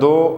2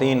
3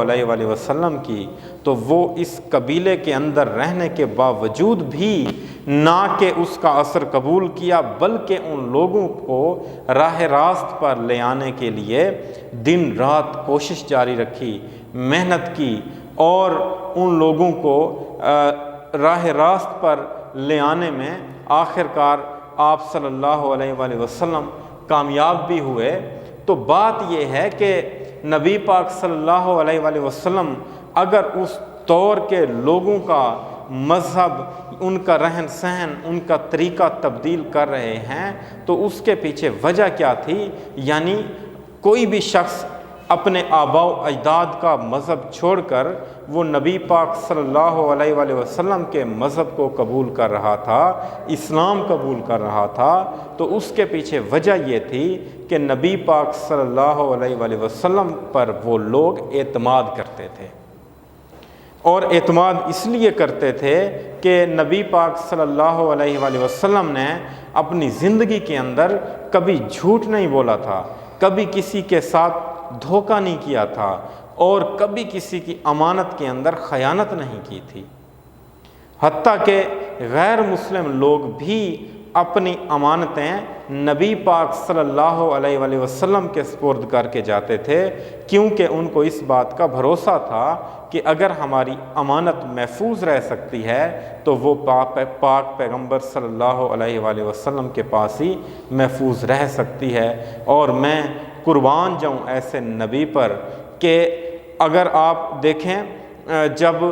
علیہ وآلہ وسلم کی، تو وہ اس قبیلے کے اندر رہنے کے باوجود بھی نہ کہ اس کا اثر قبول کیا، بلکہ ان لوگوں کو راہ راست پر لے آنے کے لیے دن رات کوشش جاری رکھی، محنت کی، اور ان لوگوں کو راہ راست پر لے آنے میں آخر کار آپ صلی اللہ علیہ وآلہ وسلم کامیاب بھی ہوئے۔ تو بات یہ ہے کہ نبی پاک صلی اللہ علیہ وآلہ وسلم اگر اس دور کے لوگوں کا مذہب، ان کا رہن سہن، ان کا طریقہ تبدیل کر رہے ہیں تو اس کے پیچھے وجہ کیا تھی؟ یعنی کوئی بھی شخص اپنے آباء و اجداد کا مذہب چھوڑ کر وہ نبی پاک صلی اللہ علیہ وآلہ وسلم کے مذہب کو قبول کر رہا تھا، اسلام قبول کر رہا تھا، تو اس کے پیچھے وجہ یہ تھی کہ نبی پاک صلی اللہ علیہ وآلہ وسلم پر وہ لوگ اعتماد کرتے تھے، اور اعتماد اس لیے کرتے تھے کہ نبی پاک صلی اللہ علیہ وآلہ وسلم نے اپنی زندگی کے اندر کبھی جھوٹ نہیں بولا تھا، کبھی کسی کے ساتھ دھوکہ نہیں کیا تھا، اور کبھی کسی کی امانت کے اندر خیانت نہیں کی تھی۔ حتیٰ کہ غیر مسلم لوگ بھی اپنی امانتیں نبی پاک صلی اللہ علیہ وآلہ وسلم کے سپرد کر کے جاتے تھے، کیونکہ ان کو اس بات کا بھروسہ تھا کہ اگر ہماری امانت محفوظ رہ سکتی ہے تو وہ پاک پیغمبر صلی اللہ علیہ وآلہ وسلم کے پاس ہی محفوظ رہ سکتی ہے۔ اور میں قربان جاؤں ایسے نبی پر کہ اگر آپ دیکھیں جب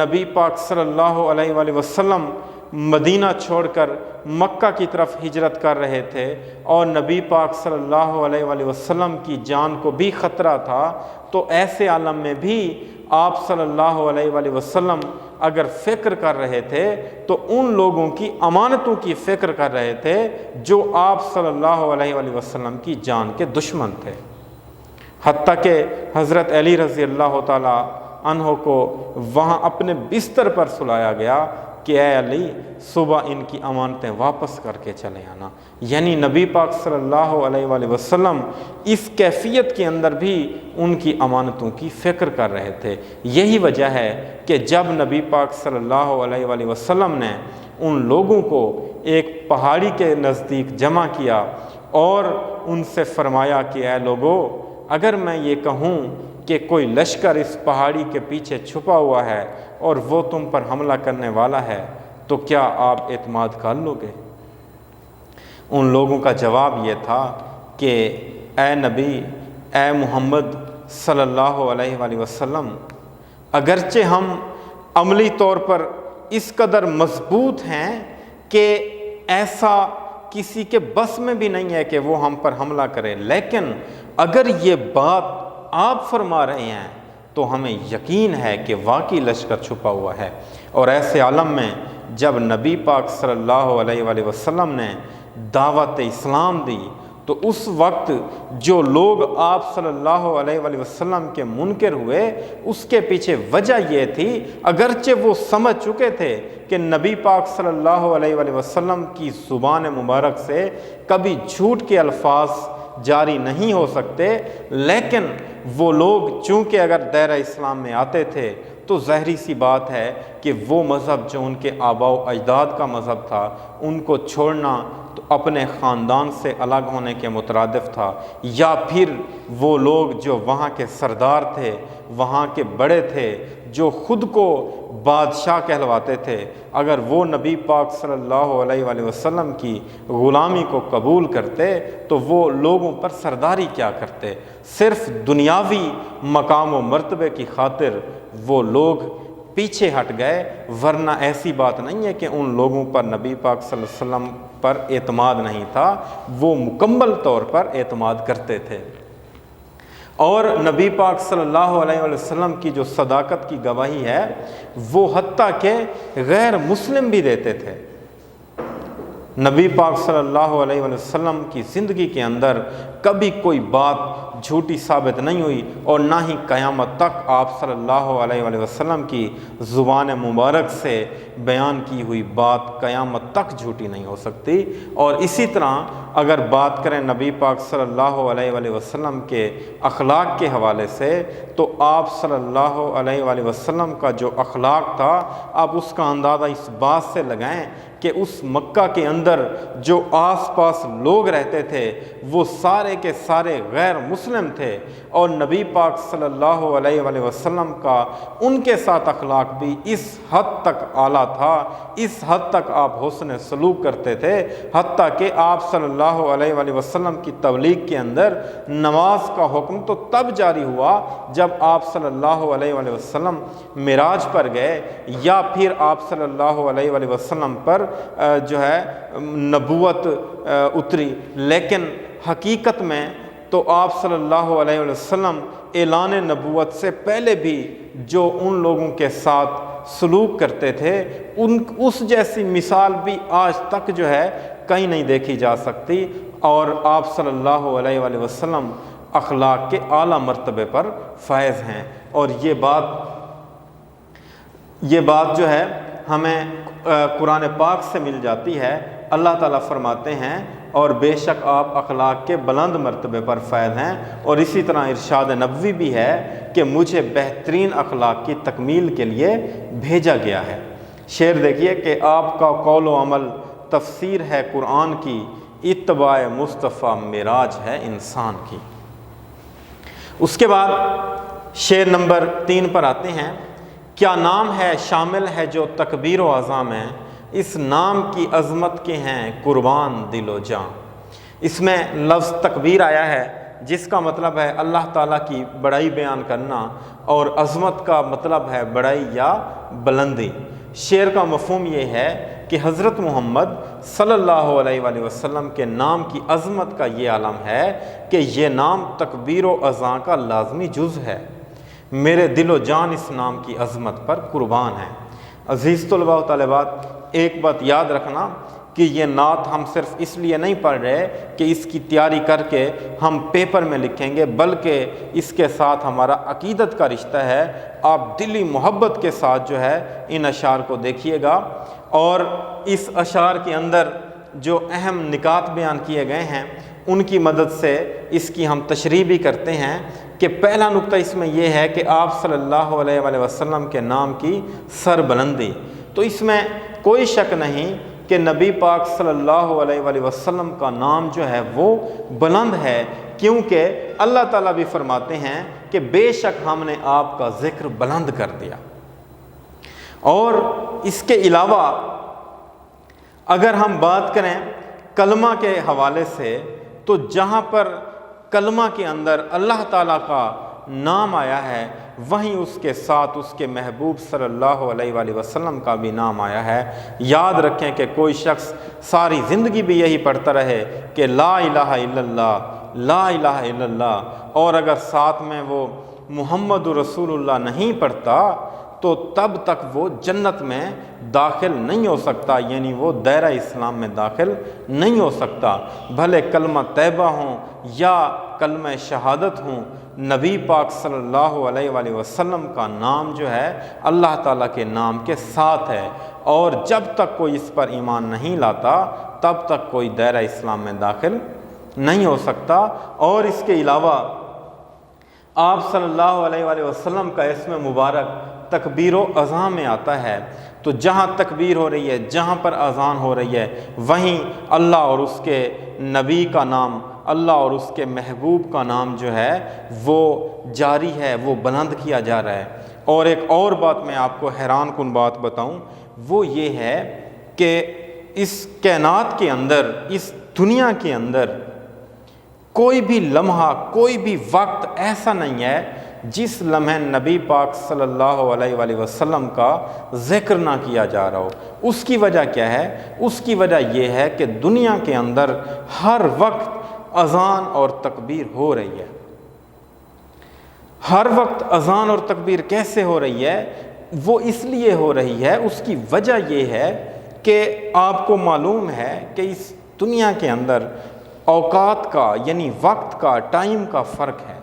نبی پاک صلی اللہ علیہ وآلہ وسلم مدینہ چھوڑ کر مکہ کی طرف ہجرت کر رہے تھے اور نبی پاک صلی اللہ علیہ وآلہ وسلم کی جان کو بھی خطرہ تھا، تو ایسے عالم میں بھی آپ صلی اللہ علیہ وآلہ وسلم اگر فکر کر رہے تھے تو ان لوگوں کی امانتوں کی فکر کر رہے تھے جو آپ صلی اللہ علیہ وآلہ وسلم کی جان کے دشمن تھے۔ حتیٰ کہ حضرت علی رضی اللہ تعالی عنہ کو وہاں اپنے بستر پر سلایا گیا کہ اے علی صبح ان کی امانتیں واپس کر کے چلے آنا۔ یعنی نبی پاک صلی اللہ علیہ وآلہ وسلم اس کیفیت کے اندر بھی ان کی امانتوں کی فکر کر رہے تھے۔ یہی وجہ ہے کہ جب نبی پاک صلی اللہ علیہ وآلہ وسلم نے ان لوگوں کو ایک پہاڑی کے نزدیک جمع کیا اور ان سے فرمایا کہ اے لوگو، اگر میں یہ کہوں کہ کوئی لشکر اس پہاڑی کے پیچھے چھپا ہوا ہے اور وہ تم پر حملہ کرنے والا ہے تو کیا آپ اعتماد کر لو گے؟ ان لوگوں کا جواب یہ تھا کہ اے نبی، اے محمد صلی اللہ علیہ وآلہ وسلم، اگرچہ ہم عملی طور پر اس قدر مضبوط ہیں کہ ایسا کسی کے بس میں بھی نہیں ہے کہ وہ ہم پر حملہ کرے، لیکن اگر یہ بات آپ فرما رہے ہیں تو ہمیں یقین ہے کہ واقعی لشکر چھپا ہوا ہے۔ اور ایسے عالم میں جب نبی پاک صلی اللہ علیہ وآلہ وسلم نے دعوت اسلام دی تو اس وقت جو لوگ آپ صلی اللہ علیہ وآلہ وسلم کے منکر ہوئے، اس کے پیچھے وجہ یہ تھی، اگرچہ وہ سمجھ چکے تھے کہ نبی پاک صلی اللہ علیہ وآلہ وسلم کی زبان مبارک سے کبھی جھوٹ کے الفاظ جاری نہیں ہو سکتے، لیکن وہ لوگ چونکہ اگر دائرہ اسلام میں آتے تھے تو ظاہری سی بات ہے کہ وہ مذہب جو ان کے آباء و اجداد کا مذہب تھا ان کو چھوڑنا تو اپنے خاندان سے الگ ہونے کے مترادف تھا، یا پھر وہ لوگ جو وہاں کے سردار تھے، وہاں کے بڑے تھے، جو خود کو بادشاہ کہلواتے تھے، اگر وہ نبی پاک صلی اللہ علیہ وآلہ وسلم کی غلامی کو قبول کرتے تو وہ لوگوں پر سرداری کیا کرتے؟ صرف دنیاوی مقام و مرتبے کی خاطر وہ لوگ پیچھے ہٹ گئے، ورنہ ایسی بات نہیں ہے کہ ان لوگوں پر نبی پاک صلی اللہ علیہ وسلم پر اعتماد نہیں تھا، وہ مکمل طور پر اعتماد کرتے تھے۔ اور نبی پاک صلی اللہ علیہ وسلم کی جو صداقت کی گواہی ہے وہ حتیٰ کہ غیر مسلم بھی دیتے تھے۔ نبی پاک صلی اللہ علیہ وسلم کی زندگی کے اندر کبھی کوئی بات جھوٹی ثابت نہیں ہوئی، اور نہ ہی قیامت تک آپ صلی اللہ علیہ وآلہ وسلم کی زبان مبارک سے بیان کی ہوئی بات قیامت تک جھوٹی نہیں ہو سکتی۔ اور اسی طرح اگر بات کریں نبی پاک صلی اللہ علیہ وآلہ وسلم کے اخلاق کے حوالے سے، تو آپ صلی اللہ علیہ وآلہ وسلم کا جو اخلاق تھا، آپ اس کا اندازہ اس بات سے لگائیں کہ اس مکہ کے اندر جو آس پاس لوگ رہتے تھے وہ سارے کے سارے غیر مسلم تھے، اور نبی پاک صلی اللہ علیہ وآلہ وسلم کا ان کے ساتھ اخلاق بھی اس حد تک اعلیٰ تھا، اس حد تک آپ حسن سلوک کرتے تھے، حتیٰ کہ آپ صلی اللہ علیہ وآلہ وسلم کی تبلیغ کے اندر نماز کا حکم تو تب جاری ہوا جب آپ صلی اللہ علیہ وآلہ وسلم معراج پر گئے، یا پھر آپ صلی اللہ علیہ وآلہ وسلم پر جو ہے نبوت اتری۔ لیکن حقیقت میں تو آپ صلی اللہ علیہ وسلم اعلان نبوت سے پہلے بھی جو ان لوگوں کے ساتھ سلوک کرتے تھے، اس جیسی مثال بھی آج تک جو ہے کہیں نہیں دیکھی جا سکتی، اور آپ صلی اللہ علیہ وآلہ وسلم اخلاق کے اعلیٰ مرتبے پر فائز ہیں۔ اور یہ بات جو ہے ہمیں قرآن پاک سے مل جاتی ہے۔ اللہ تعالیٰ فرماتے ہیں اور بے شک آپ اخلاق کے بلند مرتبے پر فائز ہیں، اور اسی طرح ارشاد نبوی بھی ہے کہ مجھے بہترین اخلاق کی تکمیل کے لیے بھیجا گیا ہے۔ شعر دیکھیے کہ آپ کا قول و عمل تفسیر ہے قرآن کی، اتباع مصطفیٰ معراج ہے انسان کی۔ اس کے بعد شعر نمبر 3 پر آتے ہیں۔ کیا نام ہے شامل ہے جو تکبیر و عظام ہے، اس نام کی عظمت کے ہیں قربان دل و جاں۔ اس میں لفظ تکبیر آیا ہے جس کا مطلب ہے اللہ تعالیٰ کی بڑائی بیان کرنا، اور عظمت کا مطلب ہے بڑائی یا بلندی۔ شعر کا مفہوم یہ ہے کہ حضرت محمد صلی اللہ علیہ وآلہ وسلم کے نام کی عظمت کا یہ عالم ہے کہ یہ نام تکبیر و اذان کا لازمی جز ہے۔ میرے دل و جان اس نام کی عظمت پر قربان ہے۔ عزیز طلباء و طالبات، ایک بات یاد رکھنا کہ یہ نعت ہم صرف اس لیے نہیں پڑھ رہے کہ اس کی تیاری کر کے ہم پیپر میں لکھیں گے، بلکہ اس کے ساتھ ہمارا عقیدت کا رشتہ ہے۔ آپ دلی محبت کے ساتھ جو ہے ان اشعار کو دیکھیے گا، اور اس اشعار کے اندر جو اہم نکات بیان کیے گئے ہیں ان کی مدد سے اس کی ہم تشریح بھی کرتے ہیں کہ پہلا نقطہ اس میں یہ ہے کہ آپ صلی اللہ علیہ وآلہ وسلم کے نام کی سر بلندی۔ تو اس میں کوئی شک نہیں کہ نبی پاک صلی اللہ علیہ وآلہ وسلم کا نام جو ہے وہ بلند ہے، کیونکہ اللہ تعالیٰ بھی فرماتے ہیں کہ بے شک ہم نے آپ کا ذکر بلند کر دیا۔ اور اس کے علاوہ اگر ہم بات کریں کلمہ کے حوالے سے، تو جہاں پر کلمہ کے اندر اللہ تعالیٰ کا نام آیا ہے، وہیں اس کے ساتھ اس کے محبوب صلی اللہ علیہ وآلہ وسلم کا بھی نام آیا ہے۔ یاد رکھیں کہ کوئی شخص ساری زندگی بھی یہی پڑھتا رہے کہ لا الہ الا اللہ، لا الہ الا اللہ، اور اگر ساتھ میں وہ محمد رسول اللہ نہیں پڑھتا تو تب تک وہ جنت میں داخل نہیں ہو سکتا، یعنی وہ دائرہ اسلام میں داخل نہیں ہو سکتا۔ بھلے کلمہ طیبہ ہوں یا کلمہ شہادت ہوں، نبی پاک صلی اللہ علیہ وآلہ وسلم کا نام جو ہے اللہ تعالیٰ کے نام کے ساتھ ہے، اور جب تک کوئی اس پر ایمان نہیں لاتا تب تک کوئی دائرہ اسلام میں داخل نہیں ہو سکتا۔ اور اس کے علاوہ آپ صلی اللہ علیہ وآلہ وسلم کا اسم مبارک تکبیر و اذان میں آتا ہے، تو جہاں تکبیر ہو رہی ہے، جہاں پر اذان ہو رہی ہے، وہیں اللہ اور اس کے نبی کا نام، اللہ اور اس کے محبوب کا نام جو ہے وہ جاری ہے، وہ بلند کیا جا رہا ہے۔ اور ایک اور بات میں آپ کو حیران کن بات بتاؤں، وہ یہ ہے کہ اس کائنات کے اندر، اس دنیا کے اندر کوئی بھی لمحہ، کوئی بھی وقت ایسا نہیں ہے جس لمحے نبی پاک صلی اللہ علیہ وآلہ وسلم کا ذکر نہ کیا جا رہا ہو۔ اس کی وجہ کیا ہے؟ اس کی وجہ یہ ہے کہ دنیا کے اندر ہر وقت اذان اور تکبیر ہو رہی ہے۔ ہر وقت اذان اور تکبیر کیسے ہو رہی ہے؟ وہ اس لیے ہو رہی ہے، اس کی وجہ یہ ہے کہ آپ کو معلوم ہے کہ اس دنیا کے اندر اوقات کا یعنی وقت کا، ٹائم کا فرق ہے۔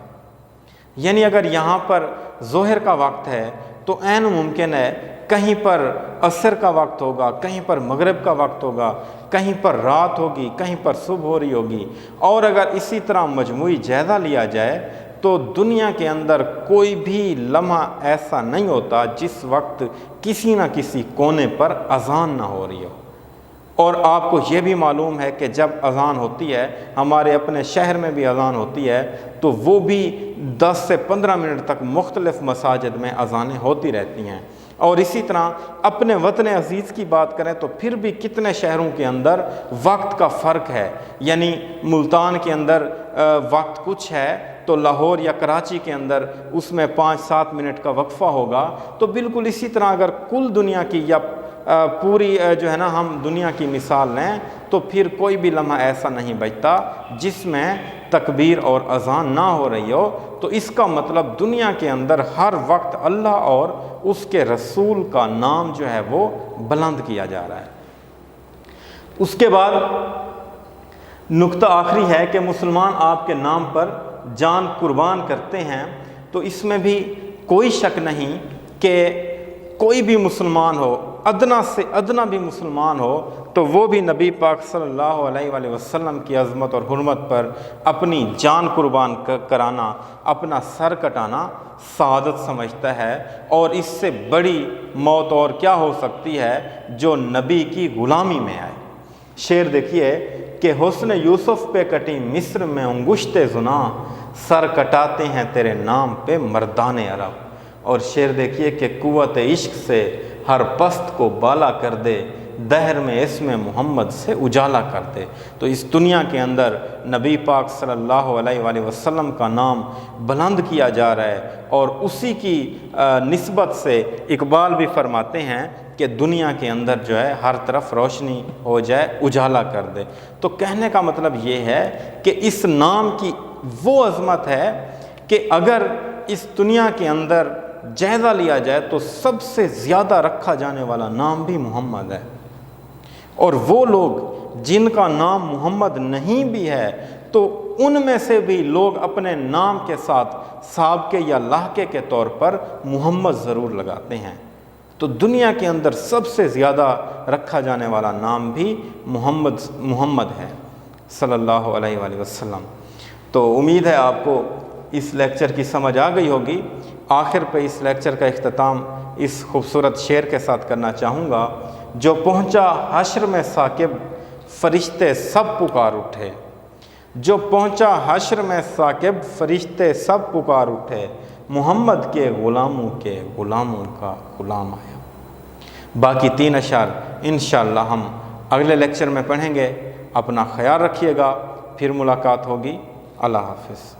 یعنی اگر یہاں پر ظہر کا وقت ہے تو عین ممکن ہے کہیں پر عصر کا وقت ہوگا، کہیں پر مغرب کا وقت ہوگا، کہیں پر رات ہوگی، کہیں پر صبح ہو رہی ہوگی۔ اور اگر اسی طرح مجموعی جائزہ لیا جائے تو دنیا کے اندر کوئی بھی لمحہ ایسا نہیں ہوتا جس وقت کسی نہ کسی کونے پر اذان نہ ہو رہی ہو۔ اور آپ کو یہ بھی معلوم ہے کہ جب اذان ہوتی ہے، ہمارے اپنے شہر میں بھی اذان ہوتی ہے، تو وہ بھی 10 سے 15 منٹ تک مختلف مساجد میں اذانیں ہوتی رہتی ہیں۔ اور اسی طرح اپنے وطن عزیز کی بات کریں تو پھر بھی کتنے شہروں کے اندر وقت کا فرق ہے۔ یعنی ملتان کے اندر وقت کچھ ہے تو لاہور یا کراچی کے اندر اس میں 5-7 منٹ کا وقفہ ہوگا۔ تو بالکل اسی طرح اگر کل دنیا کی یا پوری جو ہے نا ہم دنیا کی مثال لیں تو پھر کوئی بھی لمحہ ایسا نہیں بچتا جس میں تکبیر اور اذان نہ ہو رہی ہو۔ تو اس کا مطلب دنیا کے اندر ہر وقت اللہ اور اس کے رسول کا نام جو ہے وہ بلند کیا جا رہا ہے۔ اس کے بعد نقطہ آخری ہے کہ مسلمان آپ کے نام پر جان قربان کرتے ہیں۔ تو اس میں بھی کوئی شک نہیں کہ کوئی بھی مسلمان ہو، ادنا سے ادنا بھی مسلمان ہو، تو وہ بھی نبی پاک صلی اللہ علیہ وآلہ وسلم کی عظمت اور حرمت پر اپنی جان قربان کرانا، اپنا سر کٹانا سعادت سمجھتا ہے۔ اور اس سے بڑی موت اور کیا ہو سکتی ہے جو نبی کی غلامی میں آئے۔ شعر دیکھیے کہ حسن یوسف پہ کٹی مصر میں انگشت زنا، سر کٹاتے ہیں تیرے نام پہ مردان عرب۔ اور شعر دیکھیے کہ قوت عشق سے ہر پست کو بالا کر دے، دہر میں اسم محمد سے اجالا کر دے۔ تو اس دنیا کے اندر نبی پاک صلی اللہ علیہ وآلہ وسلم کا نام بلند کیا جا رہا ہے، اور اسی کی نسبت سے اقبال بھی فرماتے ہیں کہ دنیا کے اندر جو ہے ہر طرف روشنی ہو جائے، اجالا کر دے۔ تو کہنے کا مطلب یہ ہے کہ اس نام کی وہ عظمت ہے کہ اگر اس دنیا کے اندر جائزہ لیا جائے تو سب سے زیادہ رکھا جانے والا نام بھی محمد ہے۔ اور وہ لوگ جن کا نام محمد نہیں بھی ہے تو ان میں سے بھی لوگ اپنے نام کے ساتھ سابقے یا لاحقے کے طور پر محمد ضرور لگاتے ہیں۔ تو دنیا کے اندر سب سے زیادہ رکھا جانے والا نام بھی محمد ہے صلی اللہ علیہ وآلہ وسلم۔ تو امید ہے آپ کو اس لیکچر کی سمجھ آ گئی ہوگی۔ آخر پہ اس لیکچر کا اختتام اس خوبصورت شعر کے ساتھ کرنا چاہوں گا: جو پہنچا حشر میں ثاقب، فرشتے سب پکار اٹھے۔ جو پہنچا حشر میں ثاقب، فرشتے سب پکار اٹھے، محمد کے غلاموں کا غلام آیا۔ باقی 3 اشعار انشاءاللہ ہم اگلے لیکچر میں پڑھیں گے۔ اپنا خیال رکھیے گا، پھر ملاقات ہوگی۔ اللہ حافظ۔